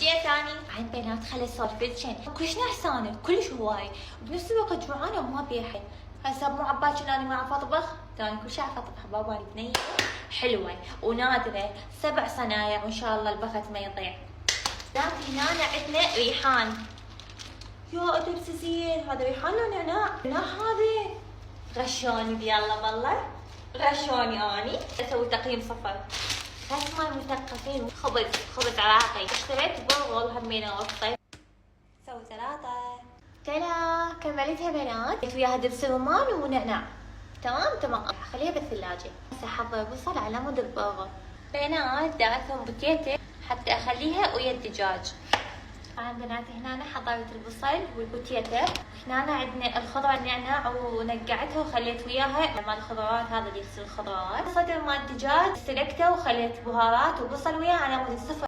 شيء ثاني عين بنات خلي السالفتشن كلش نحسانه كلش هواي بنفس الوقت جوعانه وما بيها حيل. هسه مو عبالك اني ما اعرف اطبخ، تاني كل شيء اعرف اطبخ. بابا البنيه حلوه ونادره 7 صنايع وان شاء الله البخت ما يضيع. هنا عندنا ريحان. يا ادبس زين، هذا ريحان لو نعناع؟ نعناع هذا غشوني يلا والله غشوني. اني اسوي تقييم صفر. بس ماي مثقفين. خبز عراقي اشتريت برغل همينه وقطي. سوي سلطه. تلا كملتها بنات وياها دبس رمان ونعناع. تمام خليها بالثلاجه. هسه احضر بصل على مود البرغل. بنات دا اثم بوتيتي حتى اخليها ويا الدجاج. طبعا بنات هنا حضرت البصل والبوتيتا. هنا عندنا الخضره النعناع ونقعتها وخليت وياها مال الخضروات، هذا اللي يغسل الخضروات. صدر مال الدجاج سلقته وخليت بهارات وبصل وياه على مود الصفر.